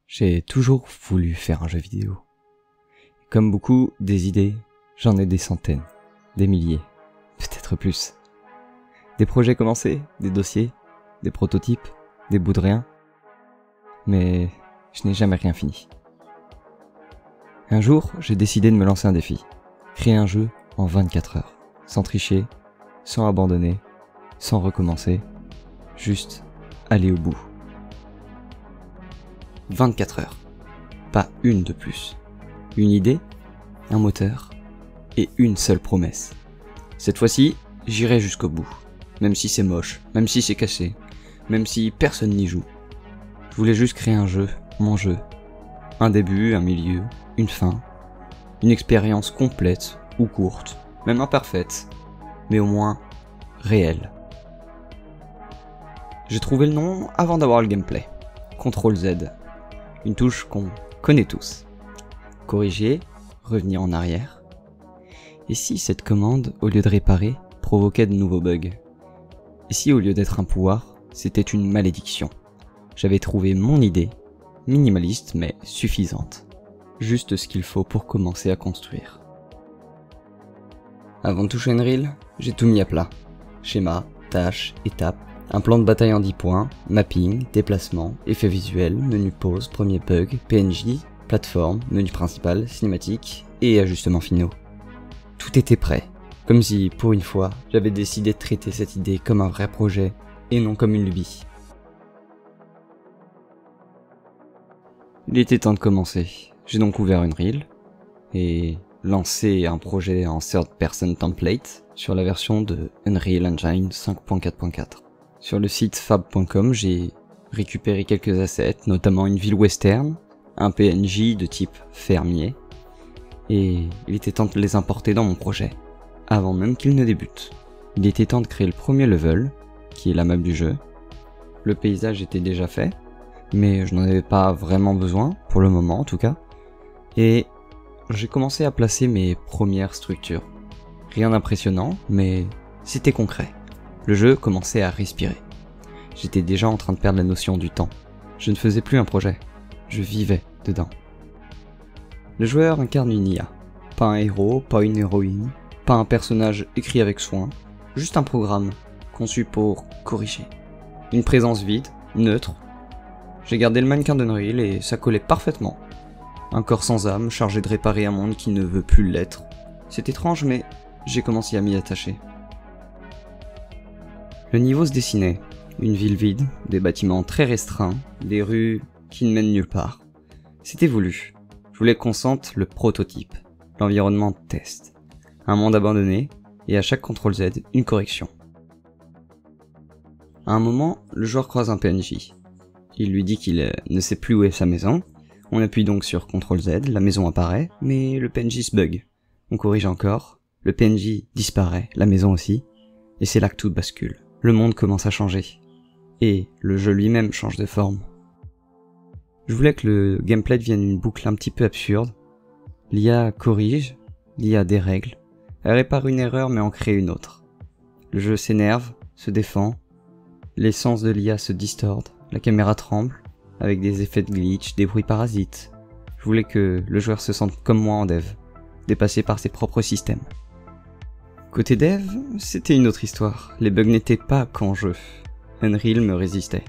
J'ai toujours voulu faire un jeu vidéo. Comme beaucoup, des idées, j'en ai des centaines, des milliers, peut-être plus. Des projets commencés, des dossiers, des prototypes, des bouts de rien. Mais je n'ai jamais rien fini. Un jour, j'ai décidé de me lancer un défi. Créer un jeu en 24 heures. Sans tricher, sans abandonner, sans recommencer. Juste aller au bout. 24 heures. Pas une de plus. Une idée, un moteur et une seule promesse. Cette fois-ci, j'irai jusqu'au bout. Même si c'est moche, même si c'est cassé, même si personne n'y joue. Je voulais juste créer un jeu, mon jeu. Un début, un milieu, une fin. Une expérience complète ou courte, même imparfaite, mais au moins réelle. J'ai trouvé le nom avant d'avoir le gameplay. CTRL-Z. Une touche qu'on connaît tous. Corriger, revenir en arrière. Et si cette commande, au lieu de réparer, provoquait de nouveaux bugs? Et si au lieu d'être un pouvoir, c'était une malédiction? J'avais trouvé mon idée, minimaliste mais suffisante. Juste ce qu'il faut pour commencer à construire. Avant de toucher Unreal, j'ai tout mis à plat. Schéma, tâches, étapes, un plan de bataille en 10 points, mapping, déplacement, effets visuels, menu pause, premier bug, PNJ, plateforme, menu principal, cinématique et ajustements finaux. Tout était prêt, comme si, pour une fois, j'avais décidé de traiter cette idée comme un vrai projet et non comme une lubie. Il était temps de commencer. J'ai donc ouvert Unreal et lancé un projet en third person template sur la version de Unreal Engine 5.4.4. Sur le site fab.com, j'ai récupéré quelques assets, notamment une ville western, un PNJ de type fermier, et il était temps de les importer dans mon projet, avant même qu'il ne débute. Il était temps de créer le premier level, qui est la map du jeu. Le paysage était déjà fait, mais je n'en avais pas vraiment besoin, pour le moment en tout cas, et j'ai commencé à placer mes premières structures. Rien d'impressionnant, mais c'était concret. Le jeu commençait à respirer. J'étais déjà en train de perdre la notion du temps. Je ne faisais plus un projet, je vivais dedans. Le joueur incarne une IA. Pas un héros, pas une héroïne, pas un personnage écrit avec soin, juste un programme conçu pour corriger. Une présence vide, neutre. J'ai gardé le mannequin d'Unreal et ça collait parfaitement. Un corps sans âme, chargé de réparer un monde qui ne veut plus l'être. C'est étrange, mais j'ai commencé à m'y attacher. Le niveau se dessinait. Une ville vide, des bâtiments très restreints, des rues qui ne mènent nulle part. C'était voulu. Je voulais qu'on sente le prototype, l'environnement de test. Un monde abandonné, et à chaque CTRL-Z, une correction. À un moment, le joueur croise un PNJ. Il lui dit qu'il ne sait plus où est sa maison. On appuie donc sur CTRL-Z, la maison apparaît, mais le PNJ se bug. On corrige encore, le PNJ disparaît, la maison aussi, et c'est là que tout bascule. Le monde commence à changer, et le jeu lui-même change de forme. Je voulais que le gameplay devienne une boucle un petit peu absurde. L'IA corrige, l'IA dérègle, elle répare une erreur mais en crée une autre. Le jeu s'énerve, se défend, l'essence de l'IA se distorde, la caméra tremble, avec des effets de glitch, des bruits parasites. Je voulais que le joueur se sente comme moi en dev, dépassé par ses propres systèmes. Côté dev, c'était une autre histoire. Les bugs n'étaient pas qu'en jeu. Unreal me résistait.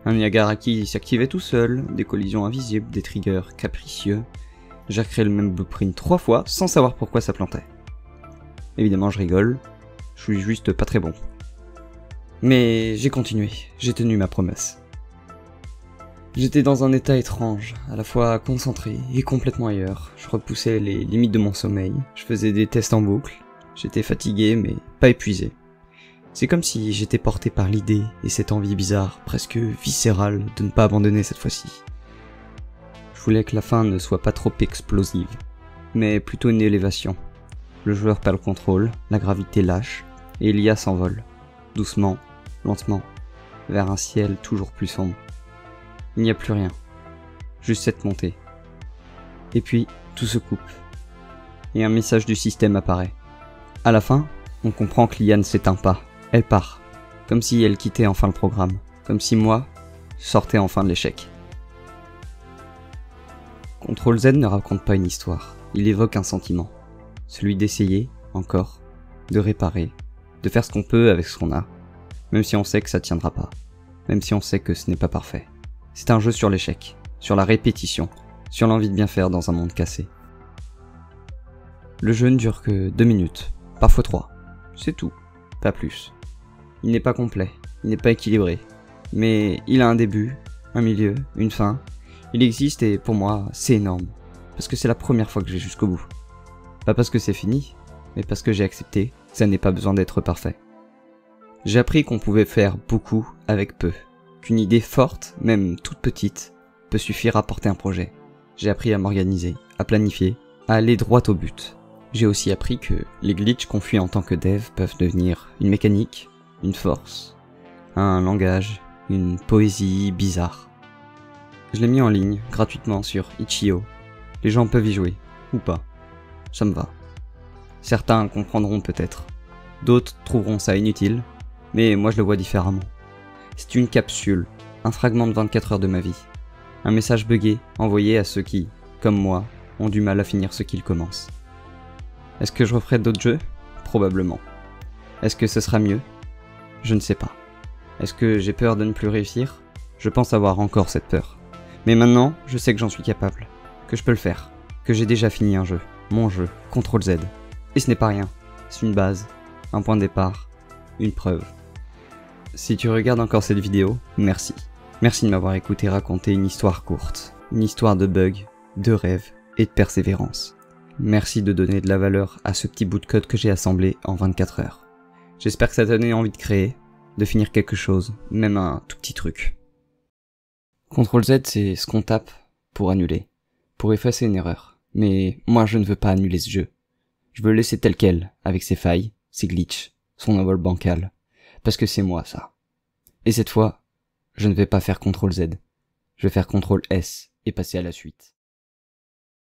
Un Niagara qui s'activait tout seul, des collisions invisibles, des triggers capricieux. J'ai recréé le même blueprint 3 fois sans savoir pourquoi ça plantait. Évidemment je rigole, je suis juste pas très bon. Mais j'ai continué, j'ai tenu ma promesse. J'étais dans un état étrange, à la fois concentré et complètement ailleurs. Je repoussais les limites de mon sommeil, je faisais des tests en boucle. J'étais fatigué mais pas épuisé. C'est comme si j'étais porté par l'idée et cette envie bizarre, presque viscérale, de ne pas abandonner cette fois-ci. Je voulais que la fin ne soit pas trop explosive, mais plutôt une élévation. Le joueur perd le contrôle, la gravité lâche, et l'IA s'envole, doucement, lentement, vers un ciel toujours plus sombre. Il n'y a plus rien, juste cette montée. Et puis, tout se coupe, et un message du système apparaît. À la fin, on comprend que l'IA ne s'éteint pas, elle part, comme si elle quittait enfin le programme, comme si moi, sortais enfin de l'échec. CTRL Z ne raconte pas une histoire, il évoque un sentiment. Celui d'essayer, encore, de réparer, de faire ce qu'on peut avec ce qu'on a, même si on sait que ça tiendra pas, même si on sait que ce n'est pas parfait. C'est un jeu sur l'échec, sur la répétition, sur l'envie de bien faire dans un monde cassé. Le jeu ne dure que 2 minutes, parfois 3, c'est tout, pas plus. Il n'est pas complet, il n'est pas équilibré, mais il a un début, un milieu, une fin. Il existe et pour moi, c'est énorme, parce que c'est la première fois que je vais jusqu'au bout. Pas parce que c'est fini, mais parce que j'ai accepté que ça n'ait pas besoin d'être parfait. J'ai appris qu'on pouvait faire beaucoup avec peu, qu'une idée forte, même toute petite, peut suffire à porter un projet. J'ai appris à m'organiser, à planifier, à aller droit au but. J'ai aussi appris que les glitches qu'on fuit en tant que dev peuvent devenir une mécanique, une force, un langage, une poésie bizarre. Je l'ai mis en ligne, gratuitement sur Itch.io. Les gens peuvent y jouer, ou pas. Ça me va. Certains comprendront peut-être. D'autres trouveront ça inutile, mais moi je le vois différemment. C'est une capsule, un fragment de 24 heures de ma vie. Un message buggé envoyé à ceux qui, comme moi, ont du mal à finir ce qu'ils commencent. Est-ce que je referai d'autres jeux ? Probablement. Est-ce que ce sera mieux ? Je ne sais pas. Est-ce que j'ai peur de ne plus réussir ? Je pense avoir encore cette peur. Mais maintenant, je sais que j'en suis capable, que je peux le faire, que j'ai déjà fini un jeu, mon jeu, CTRL Z. Et ce n'est pas rien, c'est une base, un point de départ, une preuve. Si tu regardes encore cette vidéo, merci. Merci de m'avoir écouté raconter une histoire courte, une histoire de bugs, de rêves et de persévérance. Merci de donner de la valeur à ce petit bout de code que j'ai assemblé en 24 heures. J'espère que ça t'a donné envie de créer, de finir quelque chose, même un tout petit truc. CTRL Z, c'est ce qu'on tape pour annuler, pour effacer une erreur. Mais moi, je ne veux pas annuler ce jeu. Je veux le laisser tel quel, avec ses failles, ses glitches, son envol bancal. Parce que c'est moi, ça. Et cette fois, je ne vais pas faire CTRL Z. Je vais faire CTRL S et passer à la suite.